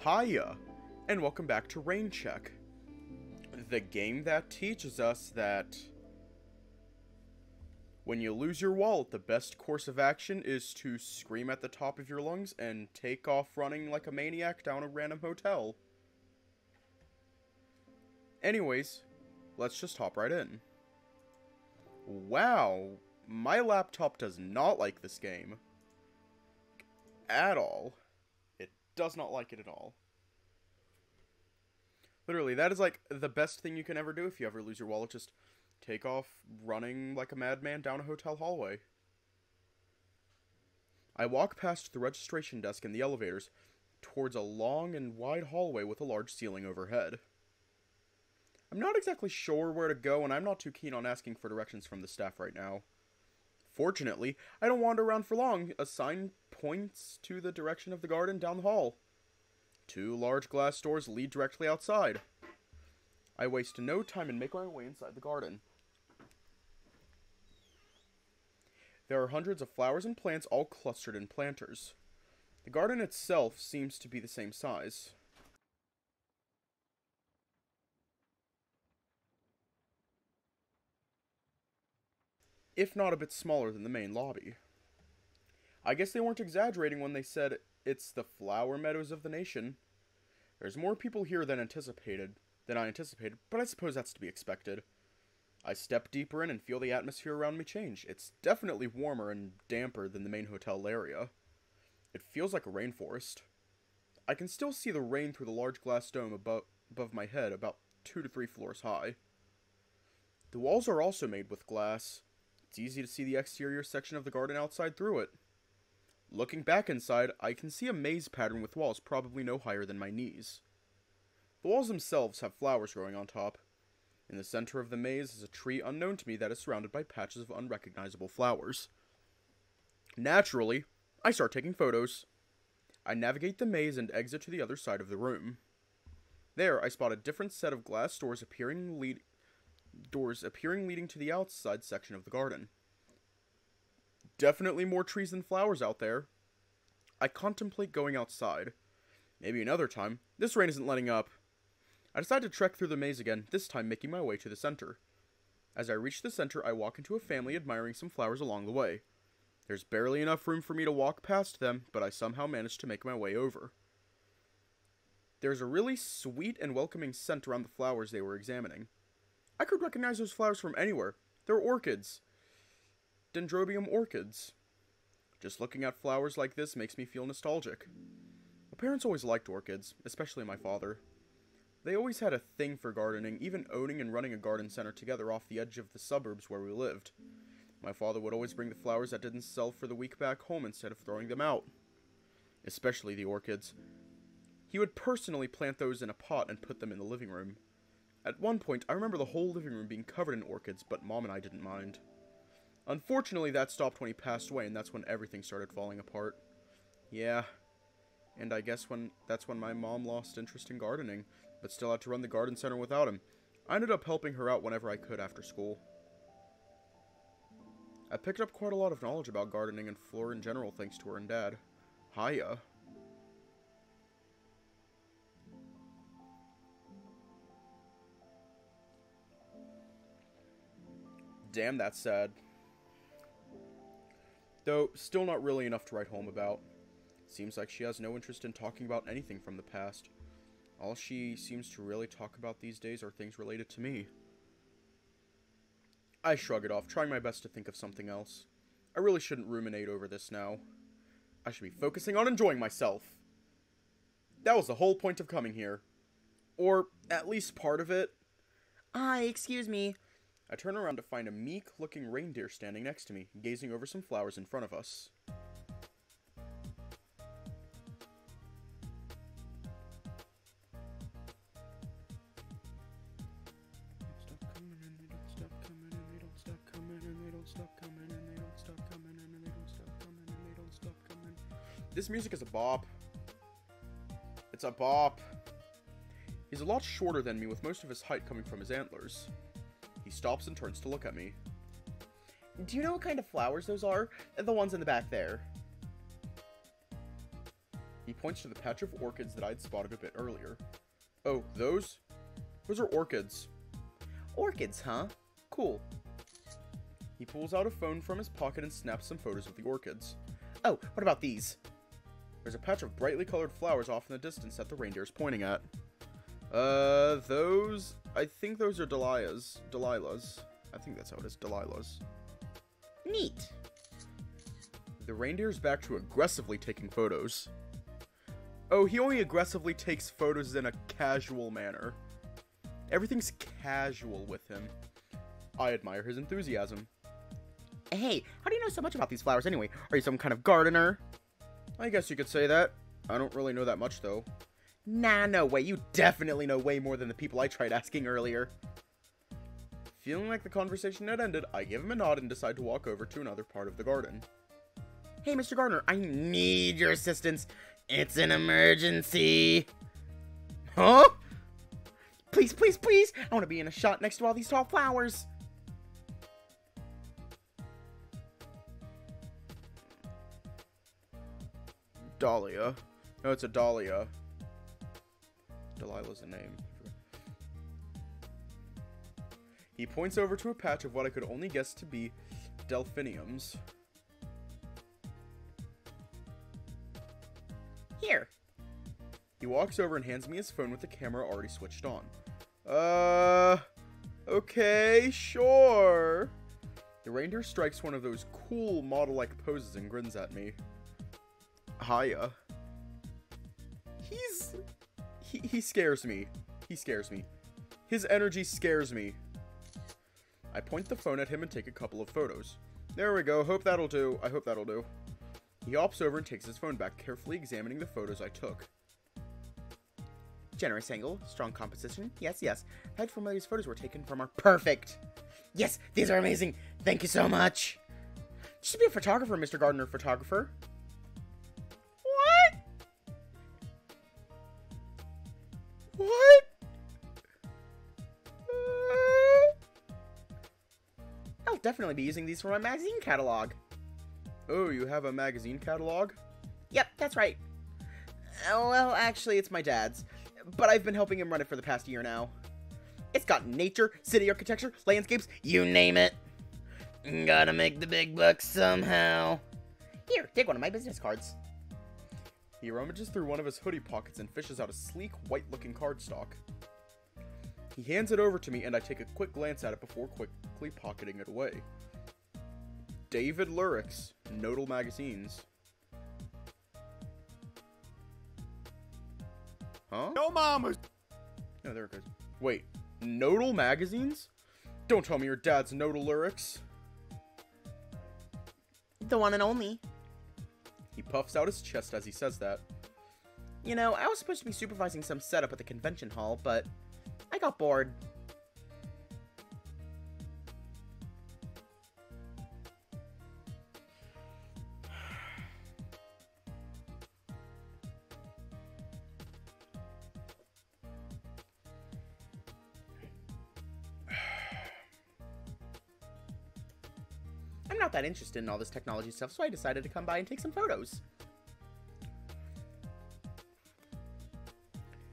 Hiya, and welcome back to Rain Check, the game that teaches us that when you lose your wallet, the best course of action is to scream at the top of your lungs and take off running like a maniac down a random hotel. Anyways, let's just hop right in. Wow, my laptop does not like this game. At all. It does not like it at all. Literally, that is like the best thing you can ever do if you ever lose your wallet. Just take off running like a madman down a hotel hallway. I walk past the registration desk and the elevators towards a long and wide hallway with a large ceiling overhead. I'm not exactly sure where to go, and I'm not too keen on asking for directions from the staff right now. Fortunately, I don't wander around for long. A sign points to the direction of the garden down the hall. 2 large glass doors lead directly outside. I waste no time and make my way inside the garden. There are hundreds of flowers and plants all clustered in planters. The garden itself seems to be the same size. If not a bit smaller than the main lobby. I guess they weren't exaggerating when they said it's the flower meadows of the nation. There's more people here than I anticipated, but I suppose that's to be expected. I step deeper in and feel the atmosphere around me change. It's definitely warmer and damper than the main hotel area. It feels like a rainforest. I can still see the rain through the large glass dome above my head, about 2 to 3 floors high. The walls are also made with glass. It's easy to see the exterior section of the garden outside through it. Looking back inside, I can see a maze pattern with walls probably no higher than my knees. The walls themselves have flowers growing on top. In the center of the maze is a tree unknown to me that is surrounded by patches of unrecognizable flowers. Naturally, I start taking photos. I navigate the maze and exit to the other side of the room. There, I spot a different set of glass doors appearing leading to the outside section of the garden. Definitely more trees than flowers out there. I contemplate going outside. Maybe another time. This rain isn't letting up. I decide to trek through the maze again, this time making my way to the center. As I reach the center, I walk into a family admiring some flowers along the way. There's barely enough room for me to walk past them, but I somehow manage to make my way over. There's a really sweet and welcoming scent around the flowers they were examining. I could recognize those flowers from anywhere. They're orchids. Dendrobium orchids. Just looking at flowers like this makes me feel nostalgic. My parents always liked orchids, especially my father. They always had a thing for gardening, even owning and running a garden center together off the edge of the suburbs where we lived. My father would always bring the flowers that didn't sell for the week back home instead of throwing them out. Especially the orchids. He would personally plant those in a pot and put them in the living room. At one point, I remember the whole living room being covered in orchids, but Mom and I didn't mind. Unfortunately, that stopped when he passed away, and that's when everything started falling apart. Yeah, and I guess that's when my mom lost interest in gardening, but still had to run the garden center without him. I ended up helping her out whenever I could after school. I picked up quite a lot of knowledge about gardening and flora in general thanks to her and Dad. Hiya. Damn, that's sad. Though, still not really enough to write home about. Seems like she has no interest in talking about anything from the past. All she seems to really talk about these days are things related to me. I shrug it off, trying my best to think of something else. I really shouldn't ruminate over this now. I should be focusing on enjoying myself. That was the whole point of coming here. Or, at least part of it. Hi, excuse me. I turn around to find a meek-looking reindeer standing next to me, gazing over some flowers in front of us. This music is a bop. It's a bop. He's a lot shorter than me, with most of his height coming from his antlers. He stops and turns to look at me. Do you know what kind of flowers those are? The ones in the back there. He points to the patch of orchids that I'd spotted a bit earlier. Oh, those? Those are orchids. Orchids, huh? Cool. He pulls out a phone from his pocket and snaps some photos of the orchids. Oh, what about these? There's a patch of brightly colored flowers off in the distance that the reindeer's pointing at. Those... I think those are Delilah's. I think that's how it is, Delilah's. Neat. The reindeer's back to aggressively taking photos. Oh, he only aggressively takes photos in a casual manner. Everything's casual with him. I admire his enthusiasm. Hey, how do you know so much about these flowers anyway? Are you some kind of gardener? I guess you could say that. I don't really know that much, though. Nah, no way. You definitely know way more than the people I tried asking earlier. Feeling like the conversation had ended, I give him a nod and decide to walk over to another part of the garden. Hey, Mr. Gardener, I need your assistance. It's an emergency. Huh? Please, please, please. I want to be in a shot next to all these tall flowers. Dahlia. No, it's a dahlia. Delilah's a name. He points over to a patch of what I could only guess to be delphiniums. Here. He walks over and hands me his phone with the camera already switched on. Okay, sure. The reindeer strikes one of those cool model-like poses and grins at me. Hiya. He scares me. He scares me. His energy scares me. I point the phone at him and take a couple of photos. There we go. Hope that'll do. I hope that'll do. He hops over and takes his phone back, carefully examining the photos I took. Generous angle, strong composition. Yes, yes. How familiar these photos were taken from are perfect. Yes, these are amazing. Thank you so much. You should be a photographer, Mr. Gardener photographer. What? What? I'll definitely be using these for my magazine catalog. Oh, you have a magazine catalog? Yep, that's right. Well, actually, it's my dad's. But I've been helping him run it for the past year now. It's got nature, city architecture, landscapes, you name it. Gotta make the big bucks somehow. Here, take one of my business cards. He rummages through one of his hoodie pockets and fishes out a sleek, white-looking cardstock. He hands it over to me, and I take a quick glance at it before quickly pocketing it away. David Lurik's Nodal Magazines. Huh? No, mamas. No, there it goes. Wait, Nodal Magazines? Don't tell me your dad's Nodal Lyrics. The one and only. He puffs out his chest as he says that. You know, I was supposed to be supervising some setup at the convention hall, but I got bored. I'm not that interested in all this technology stuff, so I decided to come by and take some photos.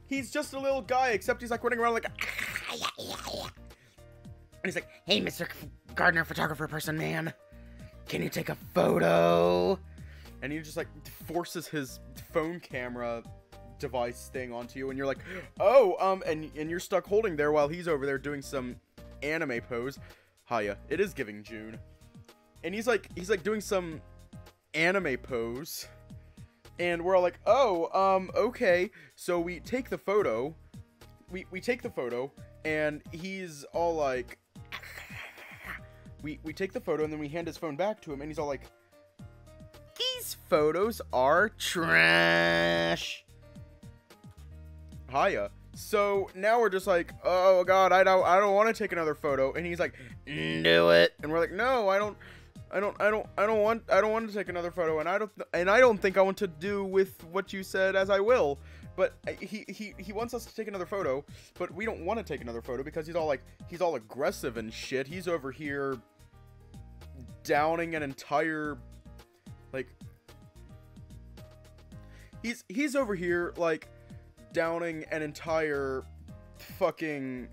He's just a little guy, except he's like running around like... And he's like, hey, Mr. Gardener photographer person, man. Can you take a photo? And he just like forces his phone camera device thing onto you, and you're like, oh, and you're stuck holding there while he's over there doing some anime pose. Hiya, it is giving June. And he's like doing some anime pose. And we're all like, oh, okay. So we take the photo. We take the photo, and he's all like... We take the photo, and then we hand his phone back to him, and he's all like... These photos are trash. Hiya. So now we're just like, oh god, I don't want to take another photo. And he's like, do it. And we're like, no, I don't want to take another photo, and I don't think I want to do with what you said as I will. But he wants us to take another photo, but we don't want to take another photo because he's all aggressive and shit. He's over here downing an entire, like, He's over here, like, downing an entire fucking,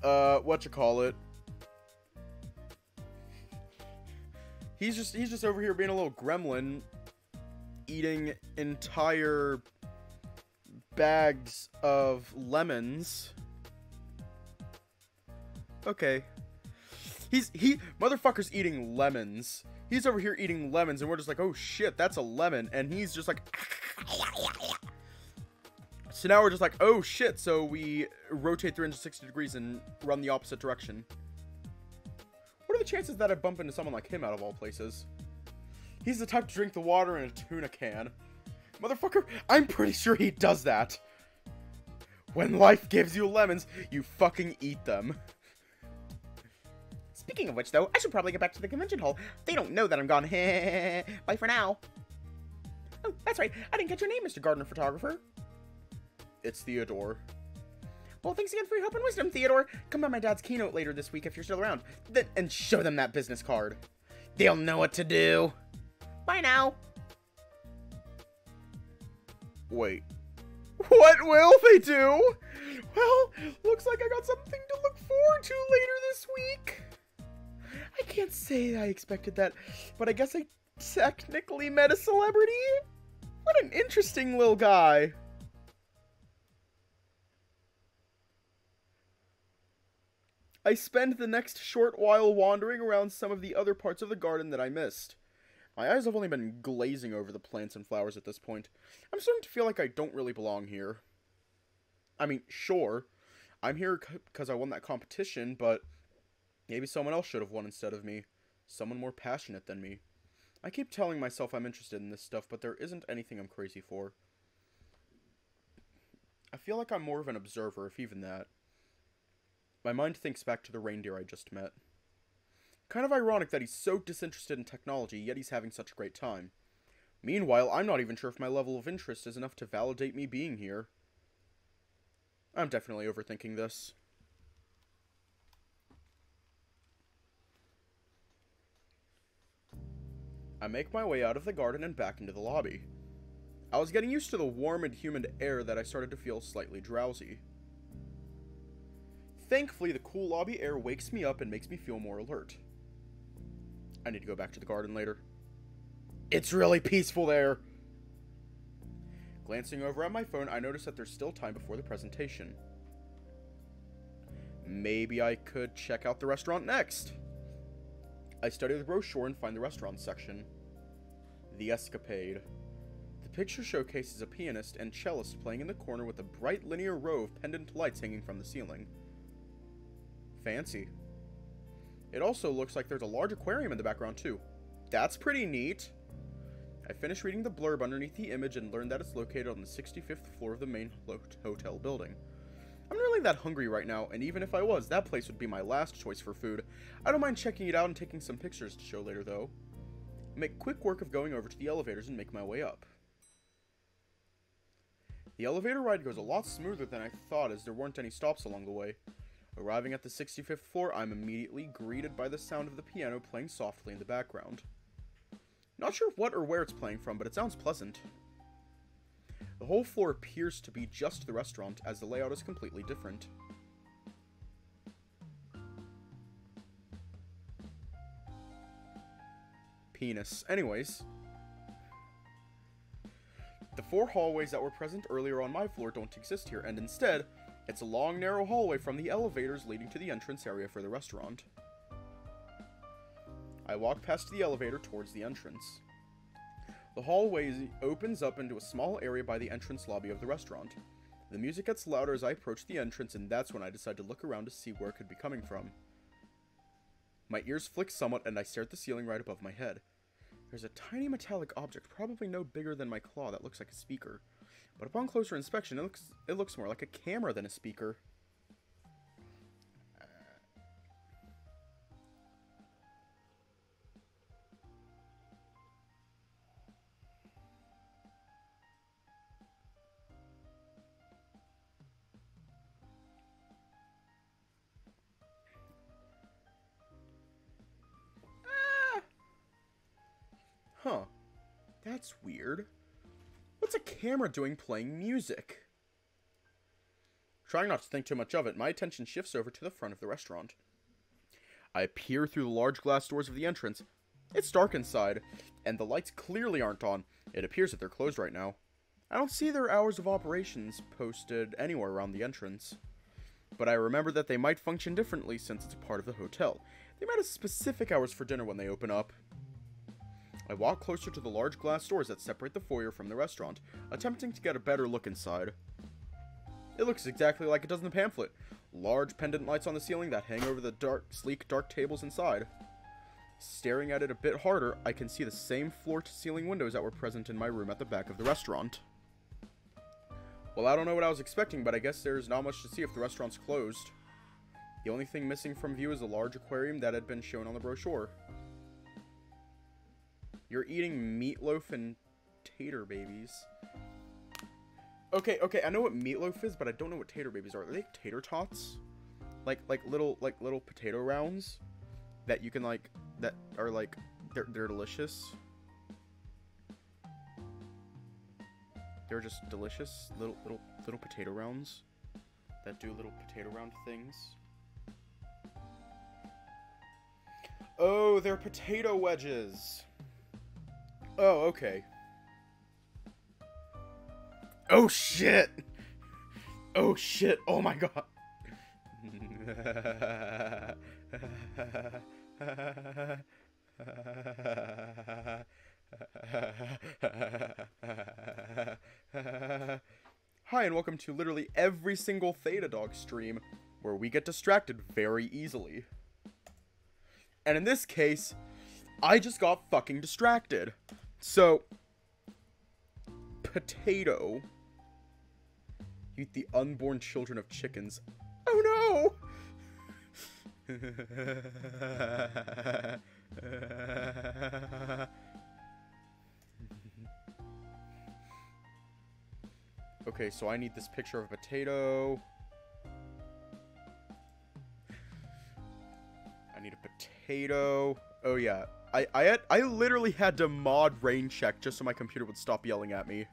whatchamacallit. He's just over here being a little gremlin, eating entire bags of lemons. Okay. Motherfucker's eating lemons. He's over here eating lemons, and we're just like, oh shit, that's a lemon. And he's just like, so now we're just like, oh shit, so we rotate 360 degrees and run the opposite direction. What are the chances that I bump into someone like him out of all places? He's the type to drink the water in a tuna can. Motherfucker, I'm pretty sure he does that. When life gives you lemons, you fucking eat them. Speaking of which, though, I should probably get back to the convention hall. They don't know that I'm gone. Bye for now. Oh, that's right. I didn't catch your name, Mr. Gardner Photographer. It's Theodore. Well, thanks again for your help and wisdom, Theodore. Come by my dad's keynote later this week if you're still around. And show them that business card. They'll know what to do. Bye now. Wait. What will they do? Well, looks like I got something to look forward to later this week. I can't say I expected that, but I guess I technically met a celebrity? What an interesting little guy. I spend the next short while wandering around some of the other parts of the garden that I missed. My eyes have only been glazing over the plants and flowers at this point. I'm starting to feel like I don't really belong here. I mean, sure, I'm here because I won that competition, but maybe someone else should have won instead of me. Someone more passionate than me. I keep telling myself I'm interested in this stuff, but there isn't anything I'm crazy for. I feel like I'm more of an observer, if even that. My mind thinks back to the reindeer I just met. Kind of ironic that he's so disinterested in technology, yet he's having such a great time. Meanwhile, I'm not even sure if my level of interest is enough to validate me being here. I'm definitely overthinking this. I make my way out of the garden and back into the lobby. I was getting used to the warm and humid air that I started to feel slightly drowsy. Thankfully, the cool lobby air wakes me up and makes me feel more alert. I need to go back to the garden later. It's really peaceful there! Glancing over at my phone, I notice that there's still time before the presentation. Maybe I could check out the restaurant next. I study the brochure and find the restaurant section. The Escapade. The picture showcases a pianist and cellist playing in the corner with a bright linear row of pendant lights hanging from the ceiling. Fancy. It also looks like there's a large aquarium in the background too. That's pretty neat. I finish reading the blurb underneath the image and learn that it's located on the 65th floor of the main hotel building. I'm not really that hungry right now, and even if I was, that place would be my last choice for food. I don't mind checking it out and taking some pictures to show later though. I make quick work of going over to the elevators and make my way up. The elevator ride goes a lot smoother than I thought, as there weren't any stops along the way. Arriving at the 65th floor, I'm immediately greeted by the sound of the piano playing softly in the background. Not sure what or where it's playing from, but it sounds pleasant. The whole floor appears to be just the restaurant, as the layout is completely different. Penis. Anyways. The 4 hallways that were present earlier on my floor don't exist here, and instead, it's a long, narrow hallway from the elevators leading to the entrance area for the restaurant. I walk past the elevator towards the entrance. The hallway opens up into a small area by the entrance lobby of the restaurant. The music gets louder as I approach the entrance, and that's when I decide to look around to see where it could be coming from. My ears flick somewhat, and I stare at the ceiling right above my head. There's a tiny metallic object, probably no bigger than my claw, that looks like a speaker. But upon closer inspection, it looks more like a camera than a speaker. Huh. That's weird. What's a camera doing playing music? Trying not to think too much of it, my attention shifts over to the front of the restaurant. I peer through the large glass doors of the entrance. It's dark inside, and the lights clearly aren't on. It appears that they're closed right now. I don't see their hours of operations posted anywhere around the entrance. But I remember that they might function differently since it's a part of the hotel. They might have specific hours for dinner when they open up. I walk closer to the large glass doors that separate the foyer from the restaurant, attempting to get a better look inside. It looks exactly like it does in the pamphlet. Large pendant lights on the ceiling that hang over the sleek dark tables inside. Staring at it a bit harder, I can see the same floor-to-ceiling windows that were present in my room at the back of the restaurant. Well, I don't know what I was expecting, but I guess there's not much to see if the restaurant's closed. The only thing missing from view is a large aquarium that had been shown on the brochure. You're eating meatloaf and tater babies. Okay, I know what meatloaf is, but I don't know what tater babies are. Are they tater tots? Like little potato rounds that you can that are they're delicious. They're just delicious little potato rounds that do little potato round things. Oh, they're potato wedges. Oh, okay. Oh shit! Oh shit! Oh my god! Hi, and welcome to literally every single Theta Dog stream, where we get distracted very easily. And in this case, I just got fucking distracted. So, potato. You eat the unborn children of chickens. Oh no! Okay, so I need this picture of a potato. I need a potato. Oh yeah. I literally had to mod rain check just so my computer would stop yelling at me.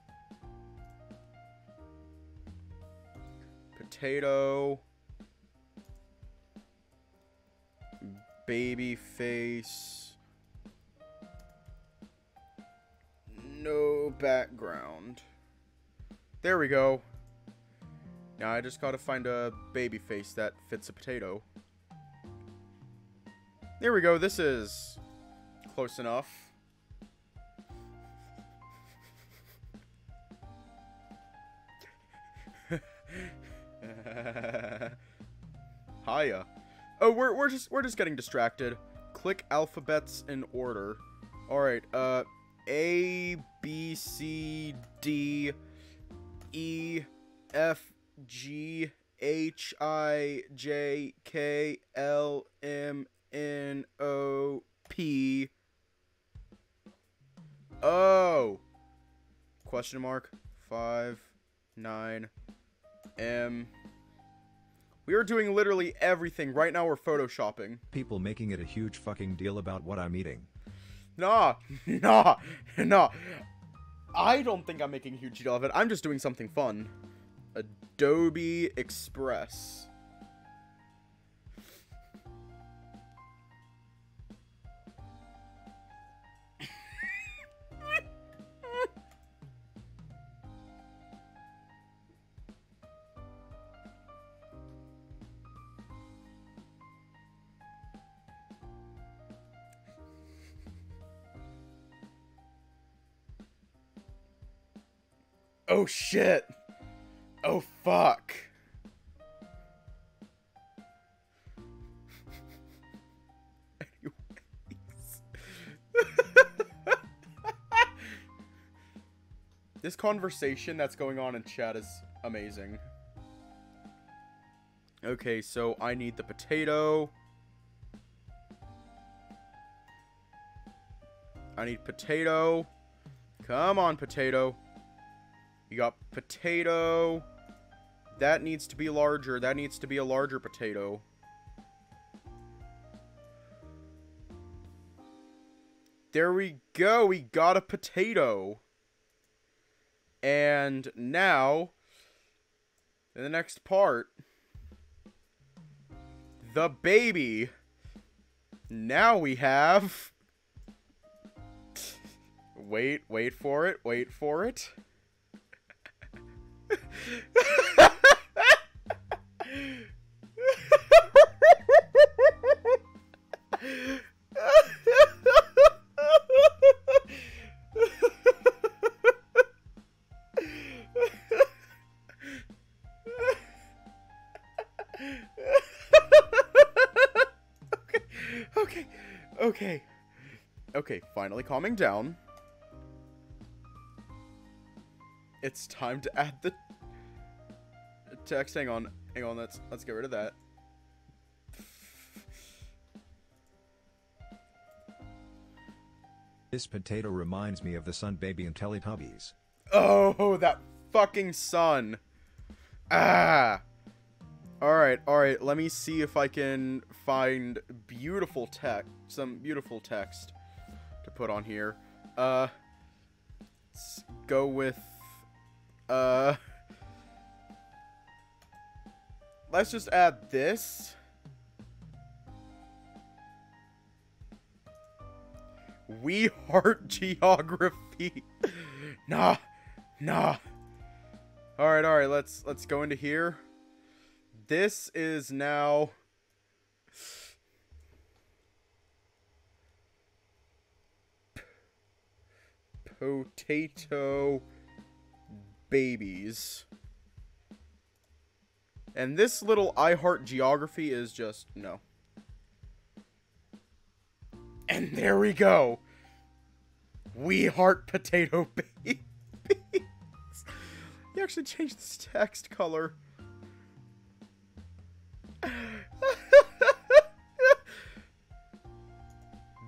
Potato. Baby face. No background. There we go. Now I just gotta find a baby face that fits a potato. There we go. This is close enough. Hiya. Oh, we're just getting distracted. Click alphabets in order. All right. A B C D E F G H I J K L M N O P. Oh. Question mark 5 9 M. We are doing literally everything. Right now we're photoshopping. People making it a huge fucking deal about what I'm eating. Nah. I don't think I'm making a huge deal of it. I'm just doing something fun. Adobe Express. Oh shit. Oh fuck. Anyways. This conversation that's going on in chat is amazing. Okay, so I need the potato. I need potato. Come on, potato. You got potato. That needs to be larger. That needs to be a larger potato. There we go. We got a potato. And now, in the next part, the baby. Now we have... Wait for it. Wait for it. Okay, finally calming down. It's time to add the text. Hang on, let's get rid of that. This potato reminds me of the sun baby in Teletubbies. Oh, that fucking sun. Ah. Alright, let me see if I can find some beautiful text to put on here. Let's go with, let's just add this. We heart geography. Nah. Alright, let's go into here. This is now potato babies. And this little I heart geography is just no. And there we go. We heart potato babies. You actually changed this text color.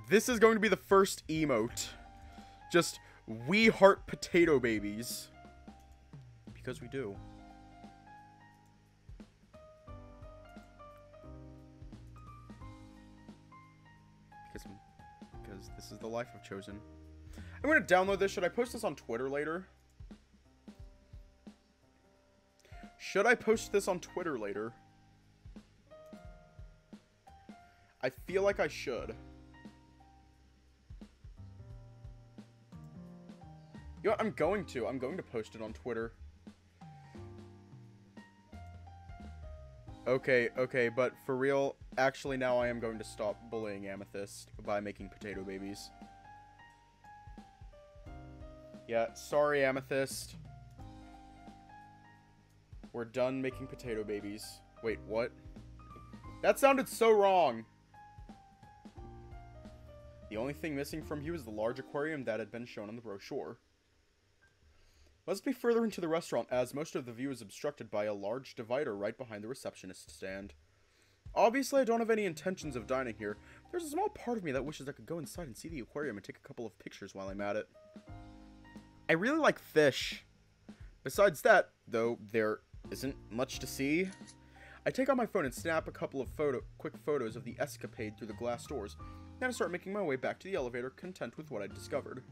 This is going to be the first emote. Just, we heart potato babies. Because we do. Because this is the life I've chosen. I'm going to download this. Should I post this on Twitter later? Should I post this on Twitter later? I feel like I should. You know what? I'm going to post it on Twitter. Okay, but for real, actually now I am going to stop bullying Amethyst by making potato babies. Yeah, sorry Amethyst. We're done making potato babies. Wait, what? That sounded so wrong. The only thing missing from you is the large aquarium that had been shown on the brochure. Let's be further into the restaurant, as most of the view is obstructed by a large divider right behind the receptionist stand. Obviously, I don't have any intentions of dining here. There's a small part of me that wishes I could go inside and see the aquarium and take a couple of pictures while I'm at it. I really like fish. Besides that, though, there isn't much to see. I take out my phone and snap a couple of quick photos of the escapade through the glass doors. Then I start making my way back to the elevator, content with what I discovered.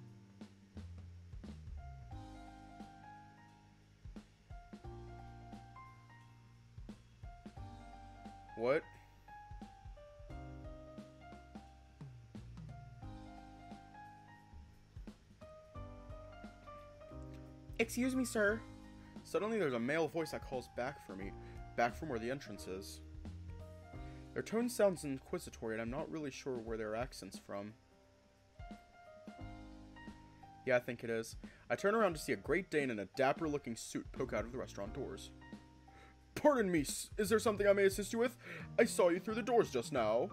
What? Excuse me, sir. Suddenly there's a male voice that calls back for me, back from where the entrance is. Their tone sounds inquisitory, and I'm not really sure where their accent's from. Yeah, I think it is. I turn around to see a Great Dane in a dapper-looking suit poke out of the restaurant doors. Pardon me, is there something I may assist you with? I saw you through the doors just now.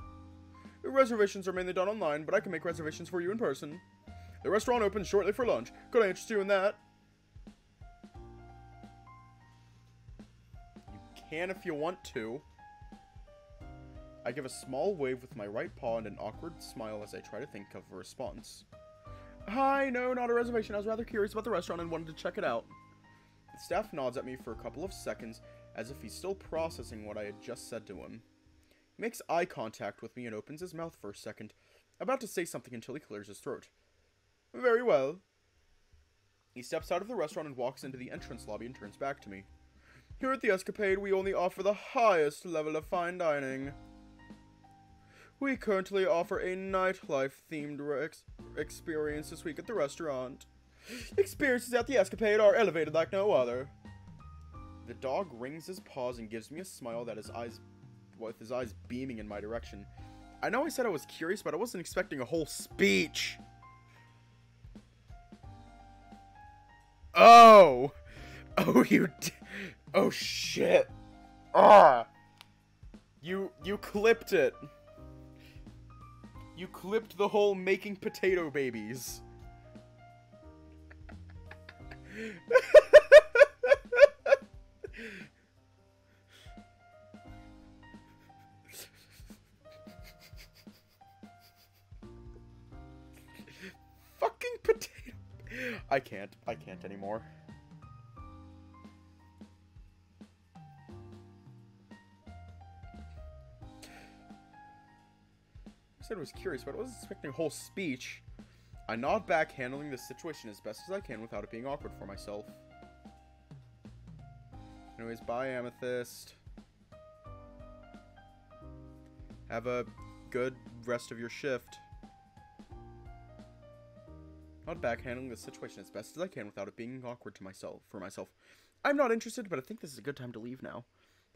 Reservations are mainly done online, but I can make reservations for you in person. The restaurant opens shortly for lunch. Could I interest you in that? You can if you want to. I give a small wave with my right paw and an awkward smile as I try to think of a response. Hi, no, not a reservation. I was rather curious about the restaurant and wanted to check it out. The staff nods at me for a couple of seconds, as if he's still processing what I had just said to him. He makes eye contact with me and opens his mouth for a second, About to say something until he clears his throat. Very well. He steps out of the restaurant and walks into the entrance lobby and turns back to me. Here at the Escapade, we only offer the highest level of fine dining. We currently offer a nightlife-themed experience this week at the restaurant. Experiences at the Escapade are elevated like no other. The dog wrings his paws and gives me a smile that with his eyes beaming in my direction. I know I said I was curious, but I wasn't expecting a whole speech. Oh! Oh, oh, shit. Ah! You clipped it. You clipped the whole making potato babies. Fucking potato. I can't anymore. I said I was curious, but I wasn't expecting a whole speech. I nod back, handling the situation as best as I can without it being awkward for myself. Anyways, bye, Amethyst. Have a good rest of your shift. Nod back, handling the situation as best as I can without it being awkward for myself. I'm not interested, but I think this is a good time to leave now.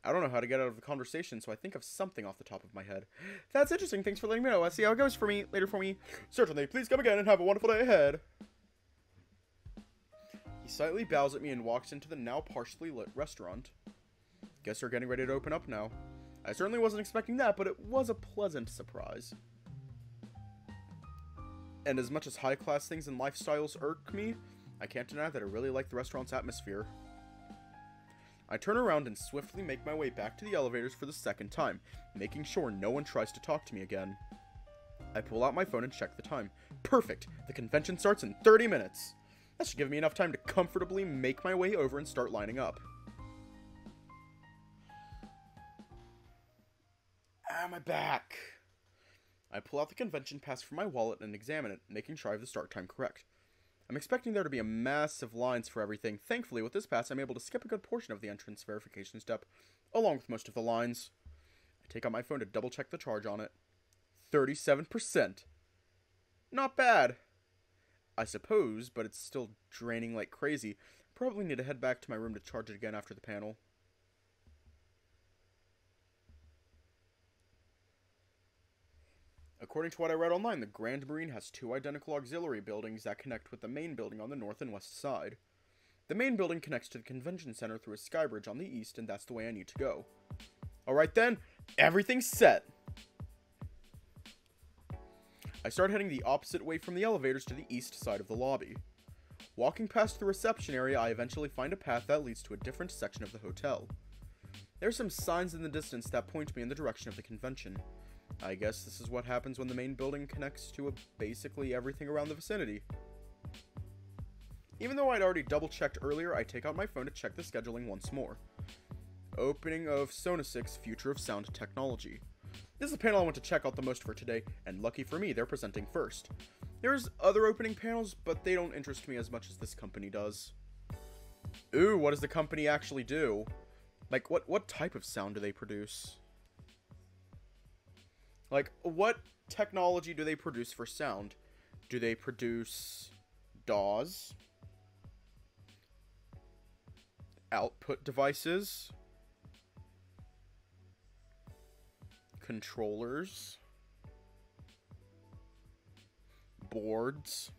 I don't know how to get out of the conversation, so I think of something off the top of my head. That's interesting. Thanks for letting me know. Let's see how it goes later for me. Certainly. Please come again and have a wonderful day ahead. He slightly bows at me and walks into the now partially lit restaurant. Guess they're getting ready to open up now. I certainly wasn't expecting that, but it was a pleasant surprise. And as much as high-class things and lifestyles irk me, I can't deny that I really like the restaurant's atmosphere. I turn around and swiftly make my way back to the elevators for the second time, making sure no one tries to talk to me again. I pull out my phone and check the time. Perfect! The convention starts in 30 minutes! That should give me enough time to comfortably make my way over and start lining up. Ah, my back! I pull out the convention pass from my wallet and examine it, making sure I have the start time correct. I'm expecting there to be a massive lines for everything. Thankfully, with this pass, I'm able to skip a good portion of the entrance verification step, along with most of the lines. I take out my phone to double-check the charge on it. 37%. Not bad, I suppose, but it's still draining like crazy. Probably need to head back to my room to charge it again after the panel. According to what I read online, the Grand Marine has 2 identical auxiliary buildings that connect with the main building on the north and west side. The main building connects to the convention center through a sky bridge on the east, and that's the way I need to go. Alright then, everything's set! I start heading the opposite way from the elevators to the east side of the lobby. Walking past the reception area, I eventually find a path that leads to a different section of the hotel. There are some signs in the distance that point me in the direction of the convention. I guess this is what happens when the main building connects to basically everything around the vicinity. Even though I'd already double-checked earlier, I take out my phone to check the scheduling once more. Opening of Sonosix Future of Sound Technology. This is the panel I want to check out the most for today, and lucky for me, they're presenting first. There's other opening panels, but they don't interest me as much as this company does. Ooh, what does the company actually do? Like, what type of sound do they produce? Like, what technology do they produce for sound? Do they produce DAWs? Output devices? Controllers? Boards?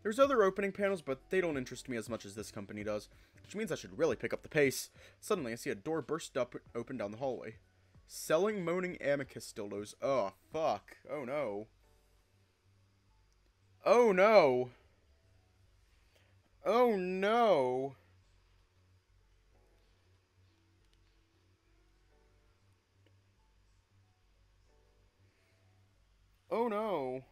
There's other opening panels, but they don't interest me as much as this company does, which means I should really pick up the pace. Suddenly, I see a door burst open down the hallway. Selling moaning amicus dildos. Oh, fuck. Oh, no. Oh, no. Oh, no. Oh, no.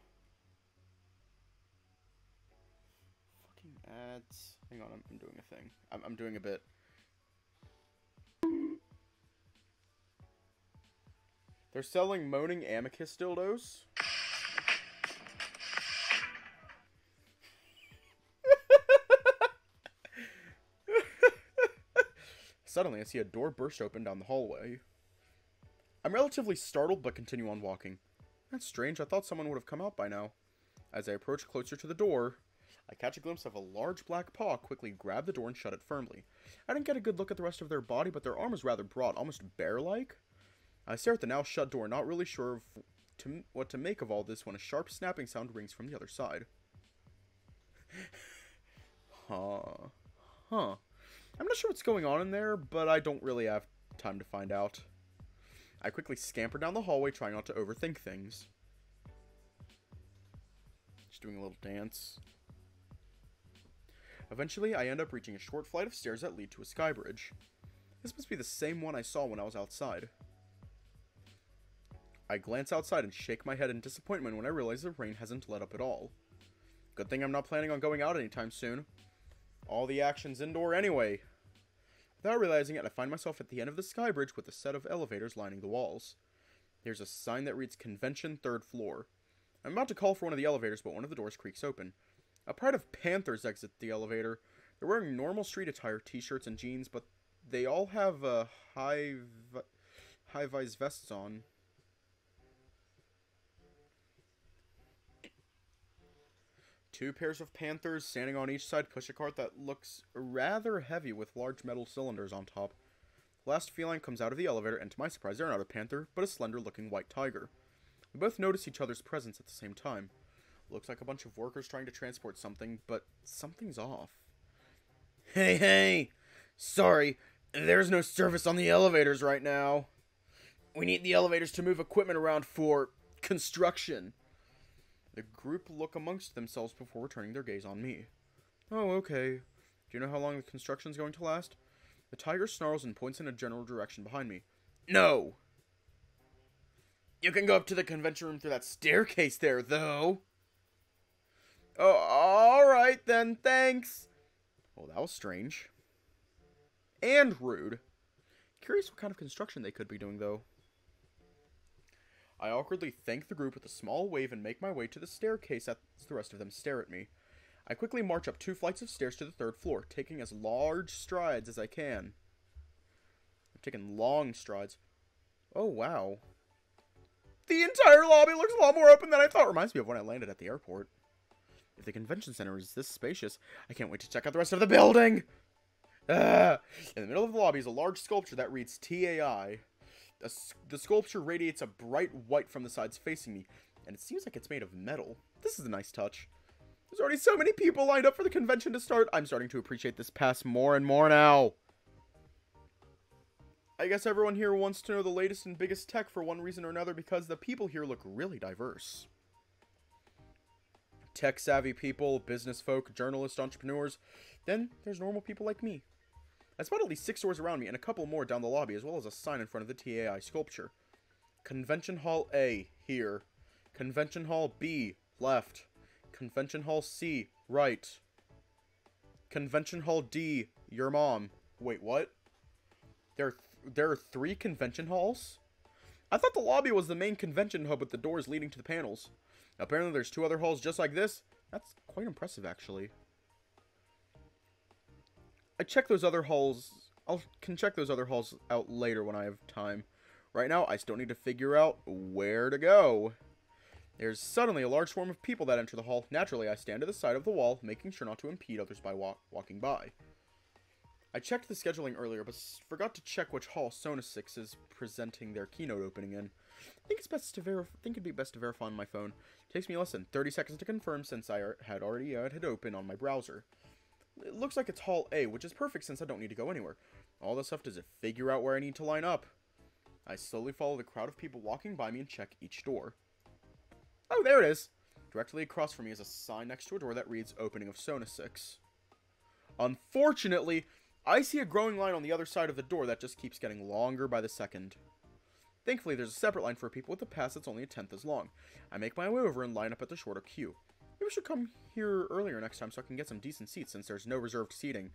Fucking ads. Hang on, I'm doing a thing. I'm doing a bit. They're selling moaning amicus dildos. Suddenly, I see a door burst open down the hallway. I'm relatively startled, but continue on walking. That's strange. I thought someone would have come out by now. As I approach closer to the door, I catch a glimpse of a large black paw quickly grab the door and shut it firmly. I didn't get a good look at the rest of their body, but their arm was rather broad, almost bear-like. I stare at the now shut door, not really sure what to make of all this when a sharp snapping sound rings from the other side. Huh. I'm not sure what's going on in there, but I don't really have time to find out. I quickly scamper down the hallway, trying not to overthink things. Just doing a little dance. Eventually, I end up reaching a short flight of stairs that lead to a sky bridge. This must be the same one I saw when I was outside. I glance outside and shake my head in disappointment when I realize the rain hasn't let up at all. Good thing I'm not planning on going out anytime soon. All the action's indoor anyway. Without realizing it, I find myself at the end of the sky bridge with a set of elevators lining the walls. There's a sign that reads Convention 3rd Floor. I'm about to call for one of the elevators, but one of the doors creaks open. A pride of panthers exit the elevator. They're wearing normal street attire, t-shirts and jeans, but they all have high-vis vests on. Two pairs of panthers standing on each side push a cart that looks rather heavy with large metal cylinders on top. The last feline comes out of the elevator, and to my surprise, they're not a panther, but a slender-looking white tiger. We both notice each other's presence at the same time. Looks like a bunch of workers trying to transport something, but something's off. Hey! Sorry, there's no service on the elevators right now. We need the elevators to move equipment around for construction. The group look amongst themselves before turning their gaze on me. Oh, okay. Do you know how long the construction's going to last? The tiger snarls and points in a general direction behind me. No! You can go up to the convention room through that staircase there, though. Oh, alright then, thanks. Oh, that was strange. And rude. Curious what kind of construction they could be doing, though. I awkwardly thank the group with a small wave and make my way to the staircase as the rest of them stare at me. I quickly march up 2 flights of stairs to the 3rd floor, taking as large strides as I can. I'm taking long strides. Oh, wow. The entire lobby looks a lot more open than I thought. Reminds me of when I landed at the airport. If the convention center is this spacious, I can't wait to check out the rest of the building! In the middle of the lobby is a large sculpture that reads TAI. The sculpture radiates a bright white from the sides facing me, and it seems like it's made of metal. This is a nice touch. There's already so many people lined up for the convention to start. I'm starting to appreciate this pass more and more now. I guess everyone here wants to know the latest and biggest tech for one reason or another, because the people here look really diverse. Tech-savvy people, business folk, journalists, entrepreneurs. Then there's normal people like me. I spot at least 6 doors around me and a couple more down the lobby, as well as a sign in front of the TAI sculpture. Convention Hall A, here. Convention Hall B, left. Convention Hall C, right. Convention Hall D, your mom. Wait, what? There are 3 convention halls? I thought the lobby was the main convention hub with the doors leading to the panels. Apparently there's 2 other halls just like this. That's quite impressive, actually. I check those other halls. Can check those other halls out later when I have time. Right now, I still need to figure out where to go. There's suddenly a large swarm of people that enter the hall. Naturally, I stand to the side of the wall, making sure not to impede others by walking by. I checked the scheduling earlier, but forgot to check which hall Sona 6 is presenting their keynote opening in. I think it'd be best to verify on my phone. It takes me less than 30 seconds to confirm since I had already had it open on my browser. It looks like it's Hall A, which is perfect since I don't need to go anywhere. All that's left is to figure out where I need to line up. I slowly follow the crowd of people walking by me and check each door. Oh, there it is! Directly across from me is a sign next to a door that reads Opening of Sona 6. Unfortunately, I see a growing line on the other side of the door that just keeps getting longer by the second. Thankfully, there's a separate line for people with a pass that's only a 1/10 as long. I make my way over and line up at the shorter queue. Maybe we should come here earlier next time so I can get some decent seats since there's no reserved seating.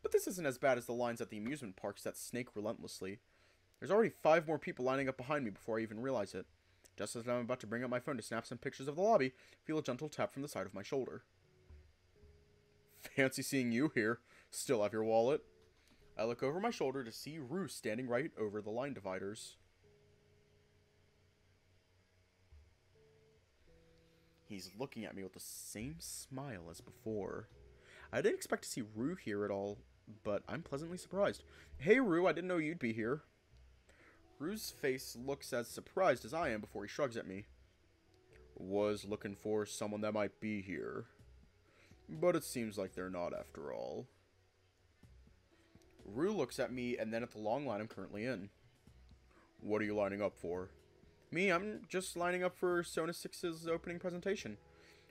But this isn't as bad as the lines at the amusement parks that snake relentlessly. There's already 5 more people lining up behind me before I even realize it. Just as I'm about to bring up my phone to snap some pictures of the lobby, feel a gentle tap from the side of my shoulder. Fancy seeing you here. Still have your wallet? I look over my shoulder to see Rue standing right over the line dividers. He's looking at me with the same smile as before. I didn't expect to see Rue here at all, but I'm pleasantly surprised. Hey Rue, I didn't know you'd be here. Rue's face looks as surprised as I am before he shrugs at me. Was looking for someone that might be here. But it seems like they're not after all. Rue looks at me and then at the long line I'm currently in. What are you lining up for? Me, I'm just lining up for Sona 6's opening presentation.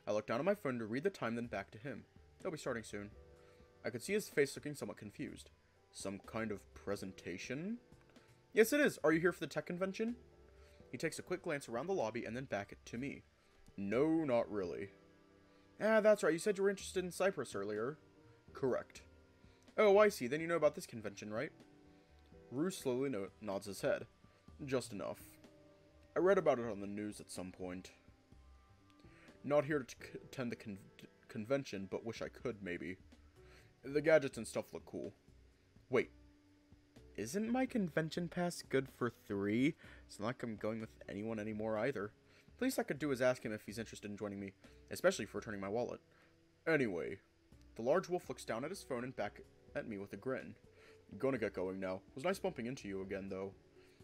I look down at my phone to read the time, then back to him. They'll be starting soon. I could see his face looking somewhat confused. Some kind of presentation? Yes, it is. Are you here for the tech convention? He takes a quick glance around the lobby and then back to me. No, not really. Ah, that's right. You said you were interested in Cyprus earlier. Correct. Oh, I see. Then you know about this convention, right? Rue slowly nods his head. Just enough. I read about it on the news at some point. Not here to attend the convention, but wish I could, maybe. The gadgets and stuff look cool. Wait. Isn't my convention pass good for 3? It's not like I'm going with anyone anymore either. The least I could do is ask him if he's interested in joining me, especially for returning my wallet. Anyway, the large wolf looks down at his phone and back at me with a grin. Gonna get going now. It was nice bumping into you again, though.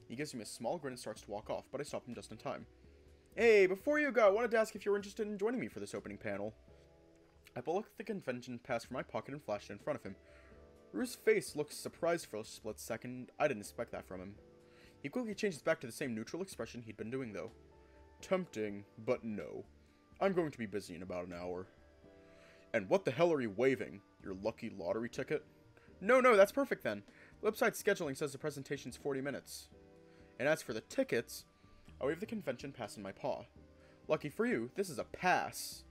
He gives me a small grin and starts to walk off, but I stop him just in time. Hey, before you go, I wanted to ask if you were interested in joining me for this opening panel. I pull the convention pass from my pocket and flash it in front of him. Rue's face looks surprised for a split second. I didn't expect that from him. He quickly changes back to the same neutral expression he'd been doing, though. Tempting, but no. I'm going to be busy in about an hour. And what the hell are you waving? Your lucky lottery ticket? No, that's perfect then. The website scheduling says the presentation's 40 minutes. And as for the tickets, I wave the convention pass in my paw. Lucky for you, this is a pass.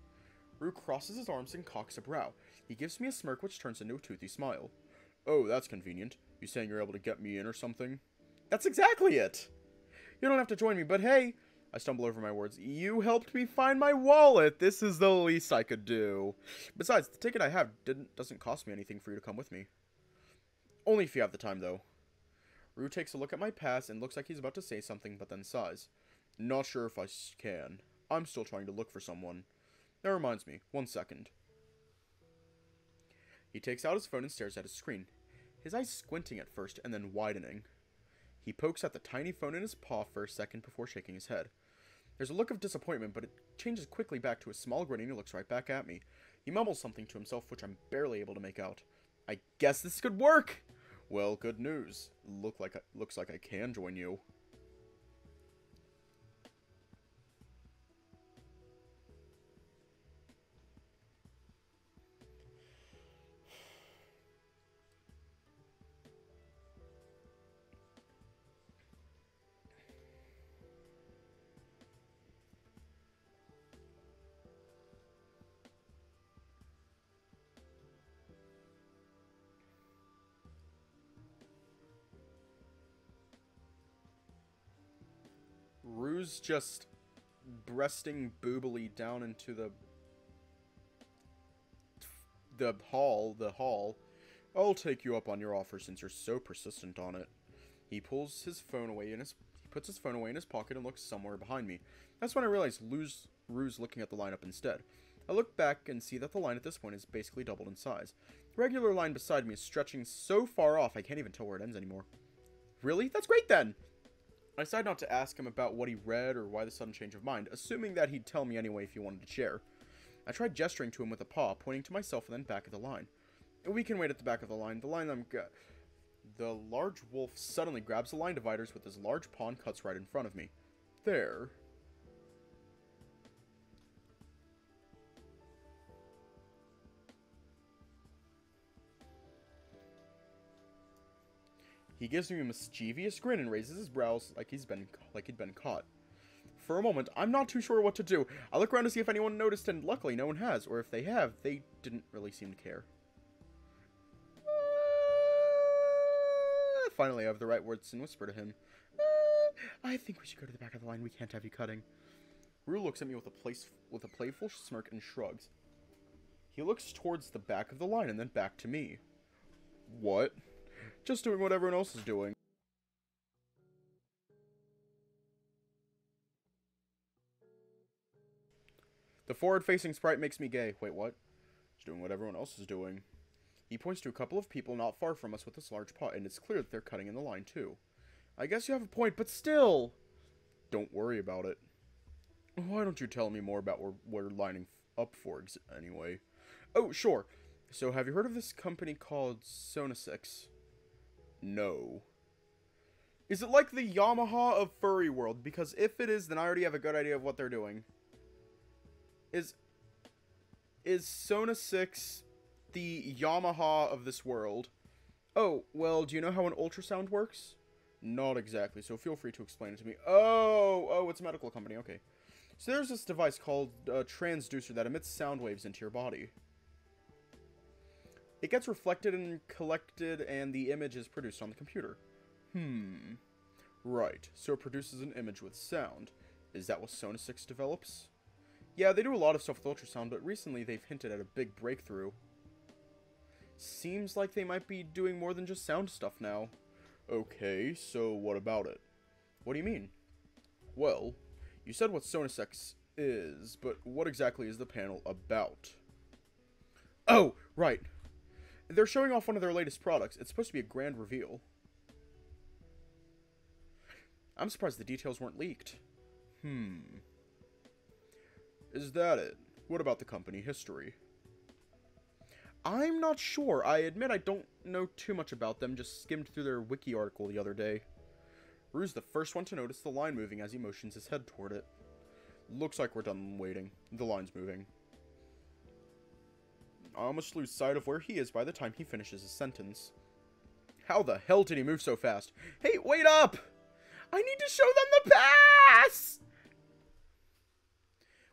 Rue crosses his arms and cocks a brow. He gives me a smirk which turns into a toothy smile. Oh, that's convenient. You saying you're able to get me in or something? That's exactly it! You don't have to join me, but hey, I stumble over my words. You helped me find my wallet. This is the least I could do. Besides, the ticket I have doesn't cost me anything for you to come with me. Only if you have the time, though. Rue takes a look at my pass and looks like he's about to say something, but then sighs. Not sure if I can. I'm still trying to look for someone. That reminds me. 1 second. He takes out his phone and stares at his screen. His eyes squinting at first and then widening. He pokes at the tiny phone in his paw for a second before shaking his head. There's a look of disappointment, but it changes quickly back to a small grin and he looks right back at me. He mumbles something to himself, which I'm barely able to make out. I guess this could work! Well, good news. Looks like I can join you. Rue's just breasting boobily down into the hall. I'll take you up on your offer since you're so persistent on it. He puts his phone away in his pocket and looks somewhere behind me. That's when I realize Rue's looking at the lineup instead. I look back and see that the line at this point is basically doubled in size. The regular line beside me is stretching so far off I can't even tell where it ends anymore. Really? That's great then! I decided not to ask him about what he read or why the sudden change of mind, assuming that he'd tell me anyway if he wanted to share. I tried gesturing to him with a paw, pointing to myself and then back of the line. We can wait at the back of the line. The large wolf suddenly grabs the line dividers with his large paw and cuts right in front of me. There. He gives me a mischievous grin and raises his brows like he'd been caught. For a moment, I'm not too sure what to do. I look around to see if anyone noticed, and luckily no one has, or if they have, they didn't really seem to care. Finally, I have the right words and whisper to him. I think we should go to the back of the line. We can't have you cutting. Rue looks at me with a playful smirk and shrugs. He looks towards the back of the line and then back to me. What? Just doing what everyone else is doing. The forward-facing sprite makes me gay. Wait, what? Just doing what everyone else is doing. He points to a couple of people not far from us with this large pot, and it's clear that they're cutting in the line, too. I guess you have a point, but still! Don't worry about it. Why don't you tell me more about what we're lining up for, anyway? Oh, sure. So, have you heard of this company called Sonasix? No. Is it like the Yamaha of Furry World? Because if it is, then I already have a good idea of what they're doing. Is Sonasix the Yamaha of this world? Oh, well, do you know how an ultrasound works? Not exactly, so feel free to explain it to me. Oh, it's a medical company, okay. So there's this device called a transducer that emits sound waves into your body. It gets reflected and collected, and the image is produced on the computer. Right, so it produces an image with sound. Is that what Sonasix develops? Yeah, they do a lot of stuff with ultrasound, but recently they've hinted at a big breakthrough. Seems like they might be doing more than just sound stuff now. Okay, so what about it? What do you mean? Well, you said what Sonasix is, but what exactly is the panel about? Oh, right. They're showing off one of their latest products. It's supposed to be a grand reveal. I'm surprised the details weren't leaked. Is that it? What about the company history? I'm not sure. I admit I don't know too much about them, just skimmed through their wiki article the other day. Rue's the first one to notice the line moving as he motions his head toward it. Looks like we're done waiting. The line's moving. I almost lose sight of where he is by the time he finishes his sentence. How the hell did he move so fast? Hey, wait up! I need to show them the pass!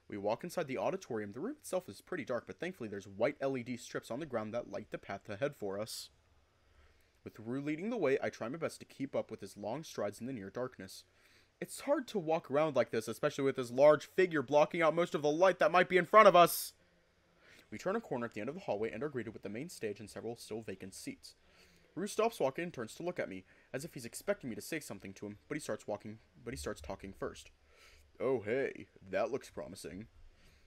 We walk inside the auditorium. The room itself is pretty dark, but thankfully there's white LED strips on the ground that light the path ahead for us. With Rue leading the way, I try my best to keep up with his long strides in the near darkness. It's hard to walk around like this, especially with this large figure blocking out most of the light that might be in front of us. We turn a corner at the end of the hallway and are greeted with the main stage and several still vacant seats. Rue stops walking and turns to look at me, as if he's expecting me to say something to him, but he starts talking first. Oh hey, that looks promising.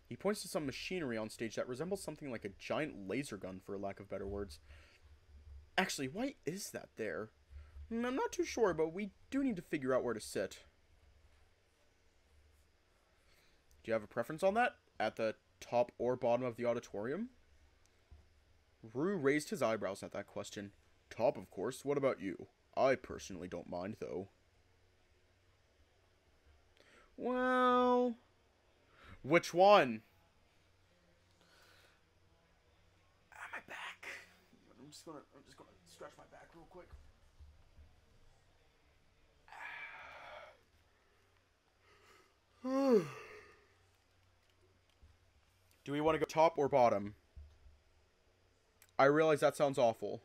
He points to some machinery on stage that resembles something like a giant laser gun, for lack of better words. Actually, why is that there? I'm not too sure, but we do need to figure out where to sit. Do you have a preference on that? At the top or bottom of the auditorium? Rue raised his eyebrows at that question. Top, of course. What about you? I personally don't mind, though. Well, which one? My back. I'm just gonna stretch my back real quick. Do we want to go top or bottom? I realize that sounds awful.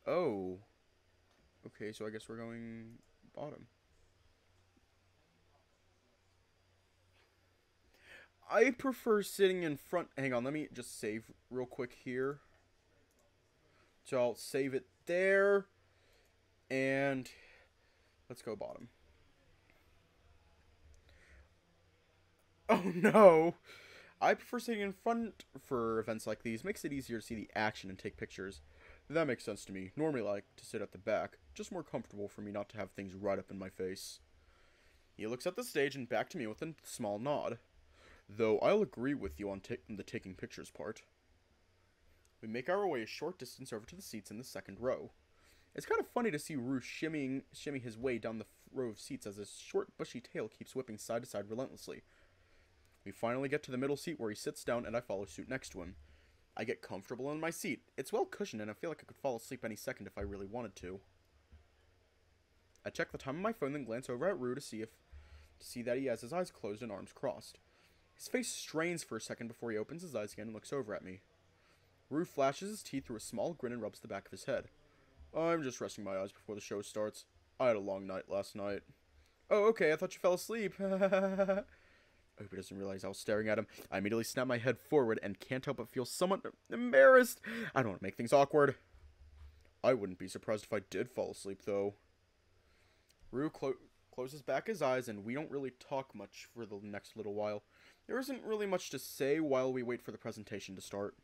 Oh. Okay, so I guess we're going bottom. I prefer sitting in front. Hang on, let me just save real quick here. So I'll save it there. And let's go bottom. Oh no! I prefer sitting in front for events like these. Makes it easier to see the action and take pictures. That makes sense to me. Normally I like to sit at the back. Just more comfortable for me not to have things right up in my face. He looks at the stage and back to me with a small nod. Though I'll agree with you on the taking pictures part. We make our way a short distance over to the seats in the second row. It's kind of funny to see Rue shimmy his way down the row of seats as his short bushy tail keeps whipping side to side relentlessly. We finally get to the middle seat where he sits down and I follow suit next to him. I get comfortable in my seat. It's well cushioned and I feel like I could fall asleep any second if I really wanted to. I check the time on my phone, then glance over at Rue to see that he has his eyes closed and arms crossed. His face strains for a second before he opens his eyes again and looks over at me. Rue flashes his teeth through a small grin and rubs the back of his head. I'm just resting my eyes before the show starts. I had a long night last night. Oh, okay, I thought you fell asleep. I hope he doesn't realize I was staring at him. I immediately snap my head forward and can't help but feel somewhat embarrassed. I don't want to make things awkward. I wouldn't be surprised if I did fall asleep, though. Rue closes back his eyes, and we don't really talk much for the next little while. There isn't really much to say while we wait for the presentation to start.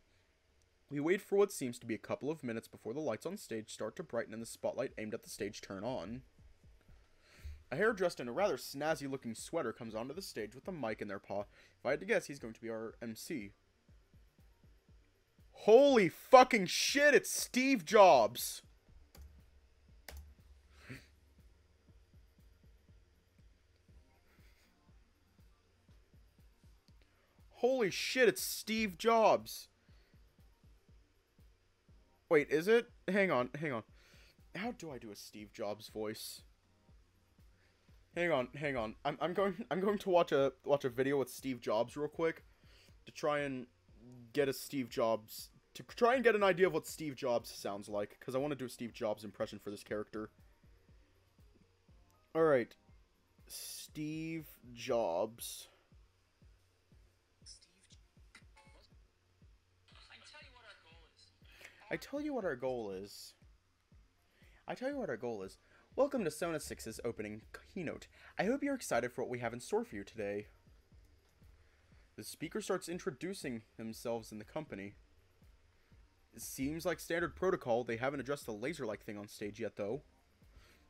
We wait for what seems to be a couple of minutes before the lights on stage start to brighten and the spotlight aimed at the stage turn on. A hair dressed in a rather snazzy looking sweater comes onto the stage with a mic in their paw. If I had to guess, he's going to be our MC. Holy fucking shit, it's Steve Jobs! Holy shit, it's Steve Jobs! Wait, is it? Hang on. How do I do a Steve Jobs voice? Hang on. I'm going to watch a video with Steve Jobs real quick to try and get an idea of what Steve Jobs sounds like, because I want to do a Steve Jobs impression for this character. All right, Steve Jobs. I tell you what our goal is. Welcome to Sona 6's opening keynote. I hope you're excited for what we have in store for you today. The speaker starts introducing themselves and the company. It seems like standard protocol. They haven't addressed the laser-like thing on stage yet, though.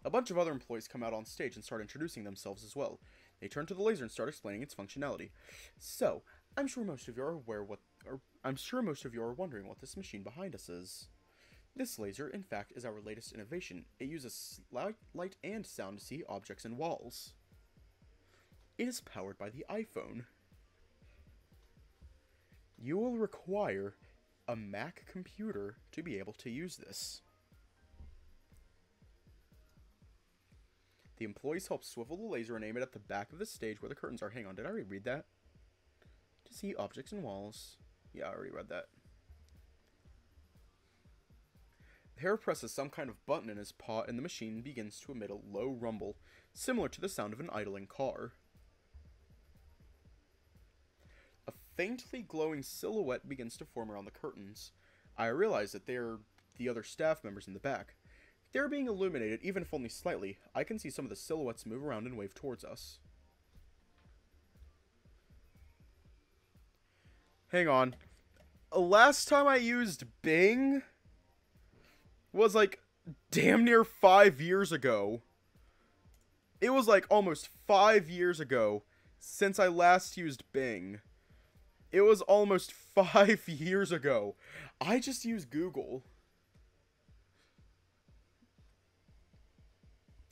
A bunch of other employees come out on stage and start introducing themselves as well. They turn to the laser and start explaining its functionality. So, I'm sure most of you are wondering what this machine behind us is. This laser, in fact, is our latest innovation. It uses light and sound to see objects and walls. It is powered by the iPhone. You will require a Mac computer to be able to use this. The employees help swivel the laser and aim it at the back of the stage where the curtains are. Hang on, did I already read that? To see objects and walls. Yeah, I already read that. The hare presses some kind of button in his paw and the machine begins to emit a low rumble, similar to the sound of an idling car. A faintly glowing silhouette begins to form around the curtains. I realize that they are the other staff members in the back. They're being illuminated, even if only slightly. I can see some of the silhouettes move around and wave towards us. Hang on. Last time I used Bing was like damn near 5 years ago. It was like almost 5 years ago since I last used Bing. It was almost 5 years ago. I just use Google.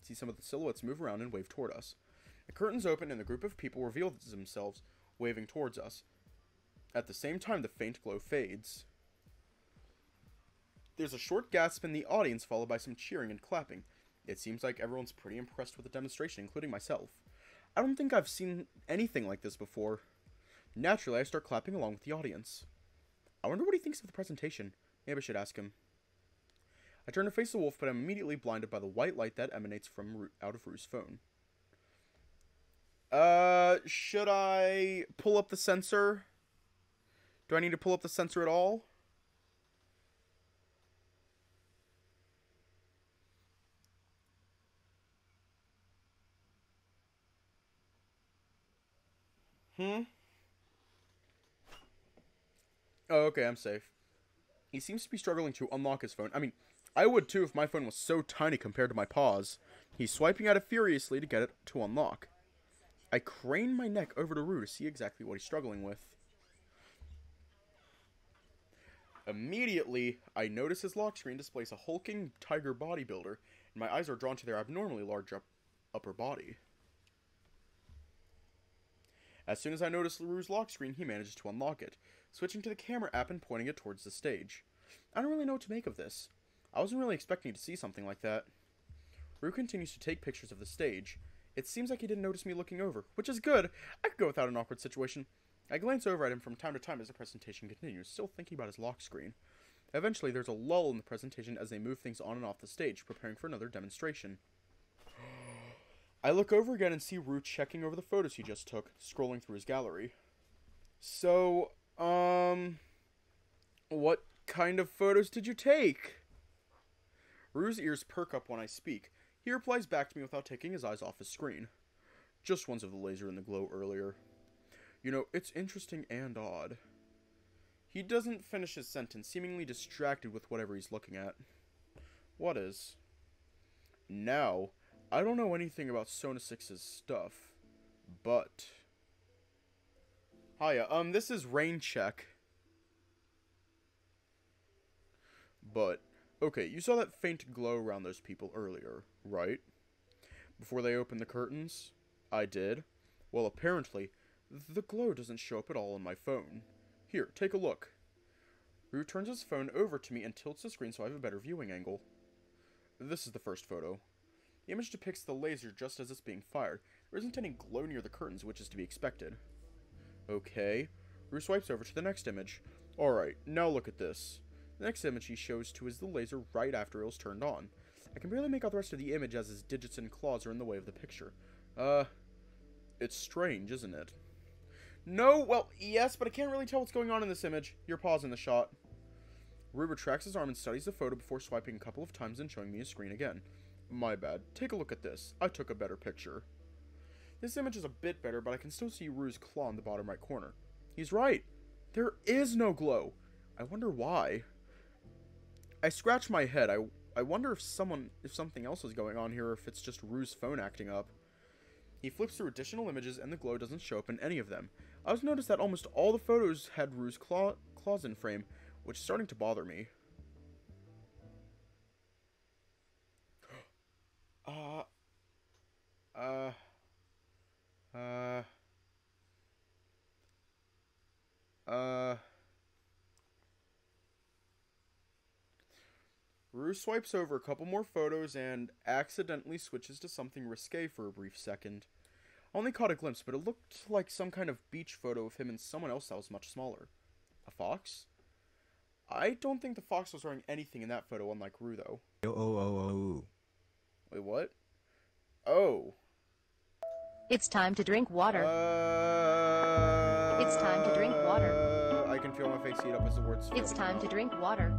See some of the silhouettes move around and wave toward us. The curtains open and a group of people reveal themselves, waving towards us. At the same time, the faint glow fades. There's a short gasp in the audience, followed by some cheering and clapping. It seems like everyone's pretty impressed with the demonstration, including myself. I don't think I've seen anything like this before. Naturally, I start clapping along with the audience. I wonder what he thinks of the presentation. Maybe I should ask him. I turn to face the wolf, but I'm immediately blinded by the white light that emanates from out of Rue's phone. Should I pull up the sensor? Do I need to pull up the sensor at all? Oh, okay, I'm safe. He seems to be struggling to unlock his phone. I mean, I would too if my phone was so tiny compared to my paws. He's swiping at it furiously to get it to unlock. I crane my neck over to Rue to see exactly what he's struggling with. Immediately, I notice his lock screen displays a hulking tiger bodybuilder, and my eyes are drawn to their abnormally large upper body. As soon as I notice Rue's lock screen, he manages to unlock it, switching to the camera app and pointing it towards the stage. I don't really know what to make of this. I wasn't really expecting to see something like that. Rue continues to take pictures of the stage. It seems like he didn't notice me looking over, which is good. I could go without an awkward situation. I glance over at him from time to time as the presentation continues, still thinking about his lock screen. Eventually, there's a lull in the presentation as they move things on and off the stage, preparing for another demonstration. I look over again and see Rue checking over the photos he just took, scrolling through his gallery. So, what kind of photos did you take? Rue's ears perk up when I speak. He replies back to me without taking his eyes off his screen. Just ones of the laser in the glow earlier. You know, it's interesting and odd. He doesn't finish his sentence, seemingly distracted with whatever he's looking at. What is? Now, I don't know anything about Sona 6's stuff, but... Hiya, this is Rain Check. But, okay, you saw that faint glow around those people earlier, right? Before they opened the curtains? I did. Well, apparently, the glow doesn't show up at all on my phone. Here, take a look. Rue turns his phone over to me and tilts the screen so I have a better viewing angle. This is the first photo. The image depicts the laser just as it's being fired. There isn't any glow near the curtains, which is to be expected. Okay. Rue swipes over to the next image. Alright, now look at this. The next image he shows to is the laser right after it was turned on. I can barely make out the rest of the image as his digits and claws are in the way of the picture. It's strange, isn't it? No, well, yes, but I can't really tell what's going on in this image. You're pausing the shot. Rue retracts his arm and studies the photo before swiping a couple of times and showing me his screen again. My bad. Take a look at this. I took a better picture. This image is a bit better, but I can still see Rue's claw in the bottom right corner. He's right. There is no glow. I wonder why. I scratch my head. I wonder if something else is going on here, or if it's just Rue's phone acting up. He flips through additional images and the glow doesn't show up in any of them. I also noticed that almost all the photos had Rue's claws in frame, which is starting to bother me. Rue swipes over a couple more photos and accidentally switches to something risque for a brief second. I only caught a glimpse, but it looked like some kind of beach photo of him and someone else that was much smaller. A fox? I don't think the fox was wearing anything in that photo, unlike Rue, though. Wait, what? Oh. It's time to drink water. It's time to drink water. I can feel my face heat up as the words fail It's to come time out. to drink water.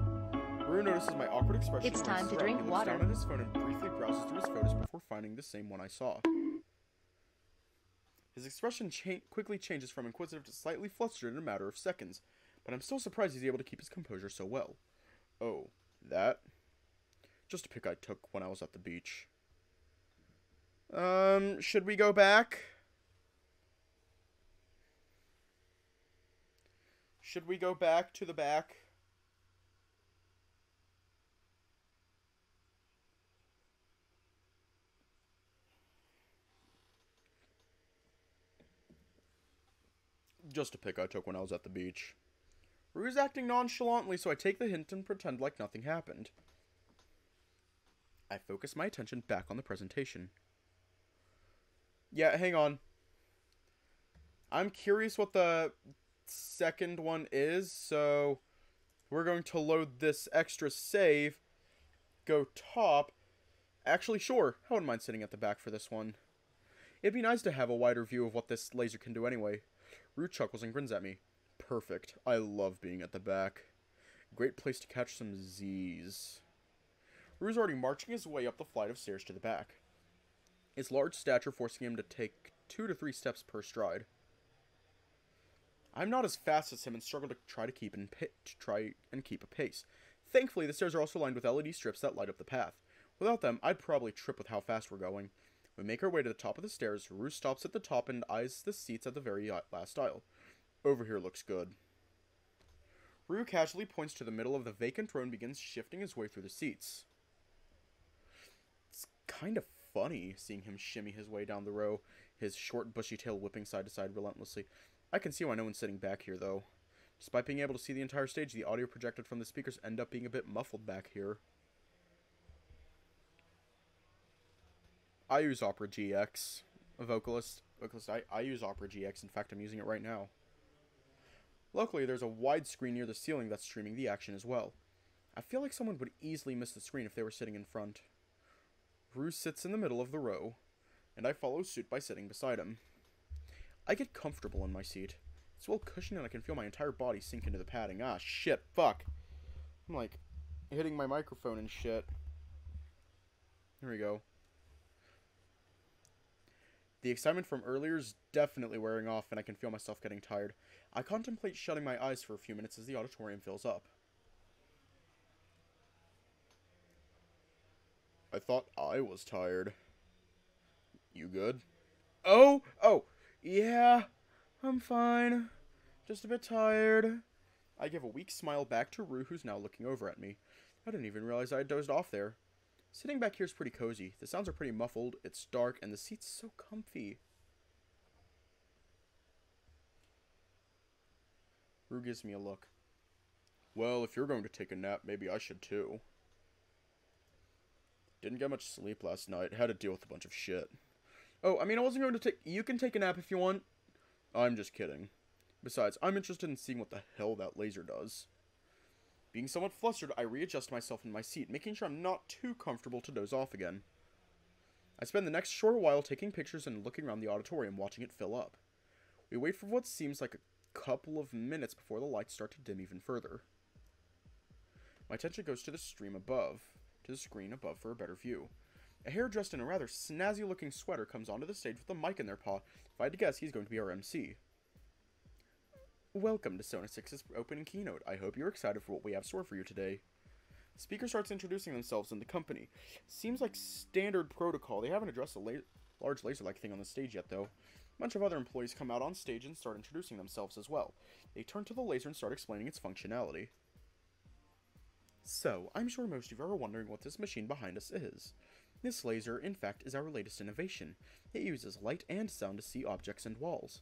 Rue notices my awkward expression. It's when I time to throw. drink He looks water. down at his phone and briefly browses through his photos before finding the same one I saw. His expression quickly changes from inquisitive to slightly flustered in a matter of seconds, but I'm still surprised he's able to keep his composure so well. Oh, that? Just a pic I took when I was at the beach. Should we go back? Should we go back to the back? Just a pic I took when I was at the beach. Rue's acting nonchalantly, so I take the hint and pretend like nothing happened. I focus my attention back on the presentation. Yeah, hang on. I'm curious what the second one is, so we're going to load this extra save. Go top. Actually, sure. I wouldn't mind sitting at the back for this one. It'd be nice to have a wider view of what this laser can do anyway. Rue chuckles and grins at me. Perfect. I love being at the back. Great place to catch some Z's. Rue's already marching his way up the flight of stairs to the back. His large stature forcing him to take 2 to 3 steps per stride. I'm not as fast as him and struggle to try to keep a pace. Thankfully, the stairs are also lined with LED strips that light up the path. Without them, I'd probably trip with how fast we're going. We make our way to the top of the stairs. Rue stops at the top and eyes the seats at the very last aisle. Over here looks good. Rue casually points to the middle of the vacant row and begins shifting his way through the seats. It's kind of funny seeing him shimmy his way down the row, his short bushy tail whipping side to side relentlessly. I can see why no one's sitting back here, though. Despite being able to see the entire stage, the audio projected from the speakers end up being a bit muffled back here. I use Opera GX. I use Opera GX. In fact, I'm using it right now. Luckily, there's a wide screen near the ceiling that's streaming the action as well. I feel like someone would easily miss the screen if they were sitting in front. Rue sits in the middle of the row, and I follow suit by sitting beside him. I get comfortable in my seat. It's well cushioned and I can feel my entire body sink into the padding. Ah, shit, fuck. I'm like hitting my microphone and shit. Here we go. The excitement from earlier is definitely wearing off and I can feel myself getting tired. I contemplate shutting my eyes for a few minutes as the auditorium fills up. I thought I was tired. You good? Oh! Yeah, I'm fine. Just a bit tired. I give a weak smile back to Rue, who's now looking over at me. I didn't even realize I had dozed off there. Sitting back here is pretty cozy. The sounds are pretty muffled, it's dark, and the seat's so comfy. Rue gives me a look. Well, if you're going to take a nap, maybe I should too. Didn't get much sleep last night. Had to deal with a bunch of shit. Oh, I mean, I wasn't going to take... You can take a nap if you want. I'm just kidding. Besides, I'm interested in seeing what the hell that laser does. Being somewhat flustered, I readjust myself in my seat, making sure I'm not too comfortable to doze off again. I spend the next short while taking pictures and looking around the auditorium, watching it fill up. We wait for what seems like a couple of minutes before the lights start to dim even further. My attention goes to the screen above for a better view. A hare dressed in a rather snazzy-looking sweater comes onto the stage with a mic in their paw. If I had to guess, he's going to be our MC. Welcome to Sona 6's opening keynote. I hope you're excited for what we have stored for you today. The speaker starts introducing themselves and the company. Seems like standard protocol. They haven't addressed a large laser-like thing on the stage yet, though. A bunch of other employees come out on stage and start introducing themselves as well. They turn to the laser and start explaining its functionality. So, I'm sure most of you are wondering what this machine behind us is. This laser, in fact, is our latest innovation. It uses light and sound to see objects and walls.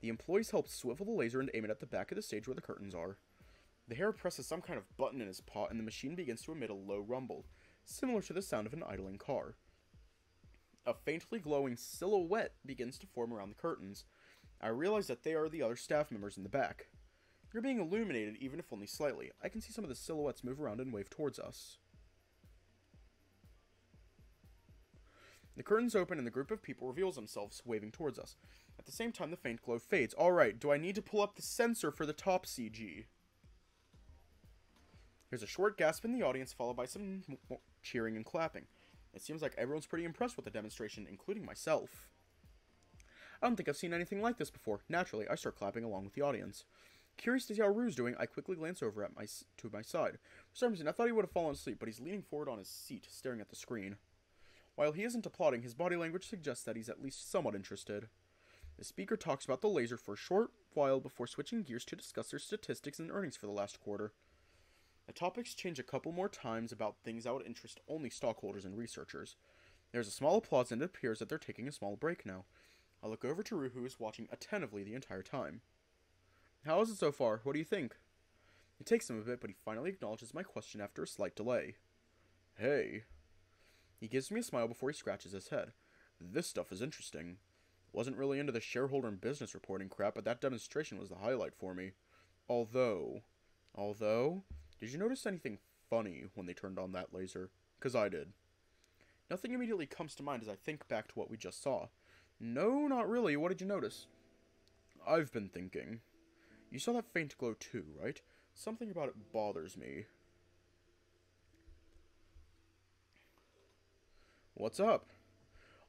The employees help swivel the laser and aim it at the back of the stage where the curtains are. The hare presses some kind of button in his paw and the machine begins to emit a low rumble, similar to the sound of an idling car. A faintly glowing silhouette begins to form around the curtains. I realize that they are the other staff members in the back. They're being illuminated, even if only slightly. I can see some of the silhouettes move around and wave towards us. The curtains open and the group of people reveals themselves, waving towards us. At the same time, the faint glow fades. Alright, do I need to pull up the sensor for the top CG? There's a short gasp in the audience, followed by some cheering and clapping. It seems like everyone's pretty impressed with the demonstration, including myself. I don't think I've seen anything like this before. Naturally, I start clapping along with the audience. Curious to see how Rue's doing, I quickly glance over at to my side. For some reason, I thought he would have fallen asleep, but he's leaning forward on his seat, staring at the screen. While he isn't applauding, his body language suggests that he's at least somewhat interested. The speaker talks about the laser for a short while before switching gears to discuss their statistics and earnings for the last quarter. The topics change a couple more times about things that would interest only stockholders and researchers. There's a small applause and it appears that they're taking a small break now. I look over to Rue, who is watching attentively the entire time. How is it so far? What do you think? It takes him a bit, but he finally acknowledges my question after a slight delay. Hey. He gives me a smile before he scratches his head. This stuff is interesting. Wasn't really into the shareholder and business reporting crap, but that demonstration was the highlight for me. Although, did you notice anything funny when they turned on that laser? 'Cause I did. Nothing immediately comes to mind as I think back to what we just saw. No, not really. What did you notice? I've been thinking. You saw that faint glow too, right? Something about it bothers me. What's up?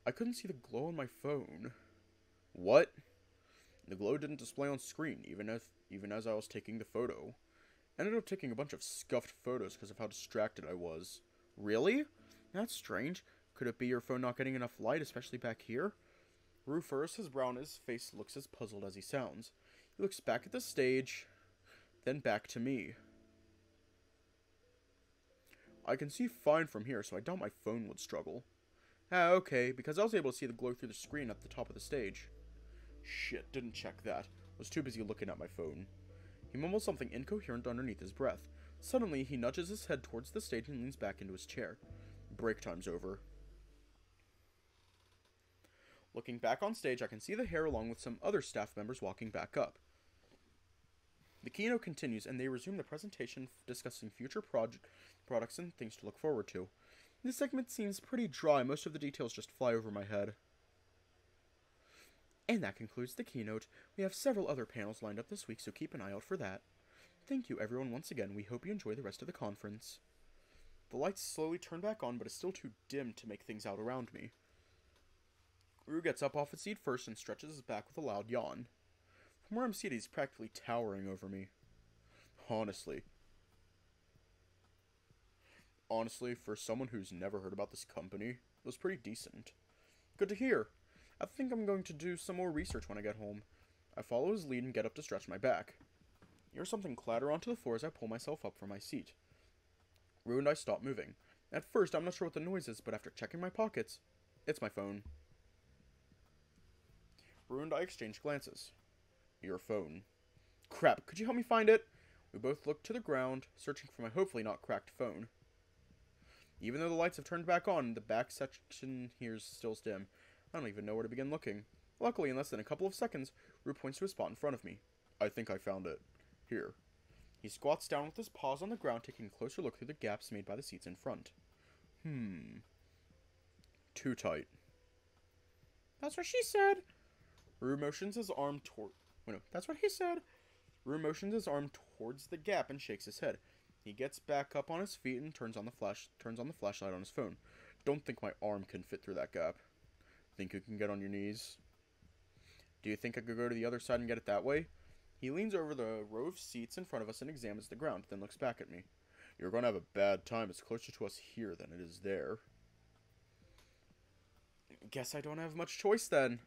I couldn't see the glow on my phone. What? The glow didn't display on screen, even as I was taking the photo. Ended up taking a bunch of scuffed photos because of how distracted I was. Really? That's strange. Could it be your phone not getting enough light, especially back here? Rue furrows his brow and his face looks as puzzled as he sounds. He looks back at the stage, then back to me. I can see fine from here, so I doubt my phone would struggle. Ah, okay, because I was able to see the glow through the screen at the top of the stage. Shit, didn't check that. Was too busy looking at my phone. He mumbles something incoherent underneath his breath. Suddenly, he nudges his head towards the stage and leans back into his chair. Break time's over. Looking back on stage, I can see the hare along with some other staff members walking back up. The keynote continues, and they resume the presentation discussing future products and things to look forward to. This segment seems pretty dry. Most of the details just fly over my head. And that concludes the keynote. We have several other panels lined up this week, so keep an eye out for that. Thank you, everyone, once again. We hope you enjoy the rest of the conference. The lights slowly turn back on, but it's still too dim to make things out around me. Rue gets up off his seat first and stretches his back with a loud yawn. From where I'm seated, he's practically towering over me. Honestly, for someone who's never heard about this company, it was pretty decent. Good to hear. I think I'm going to do some more research when I get home. I follow his lead and get up to stretch my back. I hear something clatter onto the floor as I pull myself up from my seat. Rue and I stop moving. At first, I'm not sure what the noise is, but after checking my pockets, it's my phone. Rue and I exchange glances. Your phone. Crap, could you help me find it? We both look to the ground, searching for my hopefully not cracked phone. Even though the lights have turned back on, the back section here is still dim. I don't even know where to begin looking. Luckily, in less than a couple of seconds, Rue points to a spot in front of me. I think I found it. Here. He squats down with his paws on the ground, taking a closer look through the gaps made by the seats in front. Too tight. That's what she said. Rue motions his arm toward... that's what he said. Rue motions his arm towards the gap and shakes his head. He gets back up on his feet and turns on the flashlight on his phone. Don't think my arm can fit through that gap. Think you can get on your knees? Do you think I could go to the other side and get it that way? He leans over the row of seats in front of us and examines the ground, then looks back at me. You're going to have a bad time. It's closer to us here than it is there. Guess I don't have much choice then.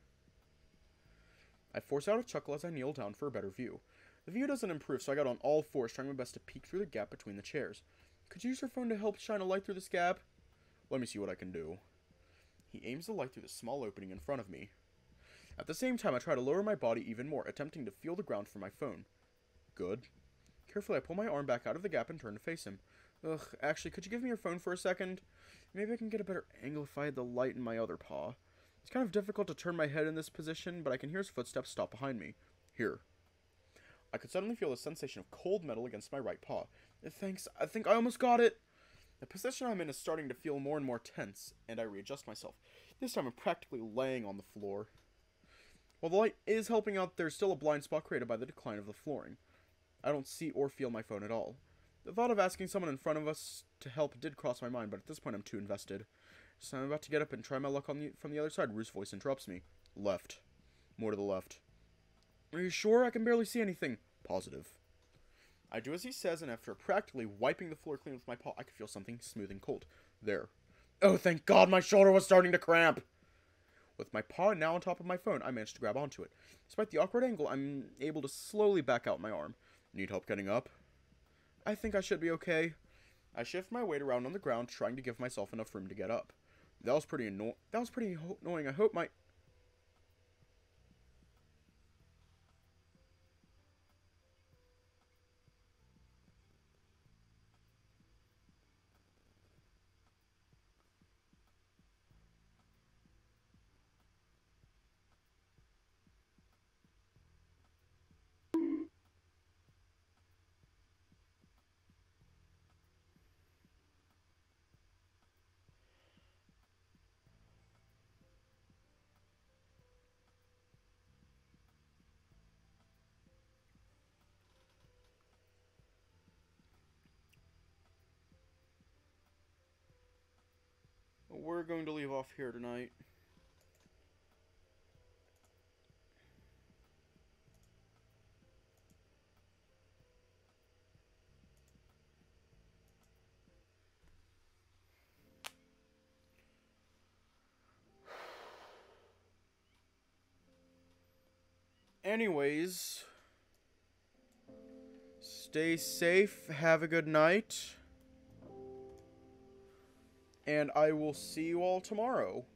I force out a chuckle as I kneel down for a better view. The view doesn't improve, so I got on all fours, trying my best to peek through the gap between the chairs. Could you use your phone to help shine a light through this gap? Let me see what I can do. He aims the light through the small opening in front of me. At the same time, I try to lower my body even more, attempting to feel the ground for my phone. Good. Carefully, I pull my arm back out of the gap and turn to face him. Ugh, actually, could you give me your phone for a second? Maybe I can get a better angle if I had the light in my other paw. It's kind of difficult to turn my head in this position, but I can hear his footsteps stop behind me. Here. I could suddenly feel a sensation of cold metal against my right paw. Thanks, I think I almost got it. The position I'm in is starting to feel more and more tense, and I readjust myself. This time I'm practically laying on the floor. While the light is helping out, there's still a blind spot created by the decline of the flooring. I don't see or feel my phone at all. The thought of asking someone in front of us to help did cross my mind, but at this point I'm too invested. So I'm about to get up and try my luck from the other side. Rue's voice interrupts me. Left. More to the left. Are you sure? I can barely see anything. Positive. I do as he says, and after practically wiping the floor clean with my paw, I can feel something smooth and cold. There. Oh, thank God, my shoulder was starting to cramp! With my paw now on top of my phone, I managed to grab onto it. Despite the awkward angle, I'm able to slowly back out my arm. Need help getting up? I think I should be okay. I shift my weight around on the ground, trying to give myself enough room to get up. That was pretty annoying. I hope my... We're going to leave off here tonight. Anyways, stay safe, have a good night, and I will see you all tomorrow.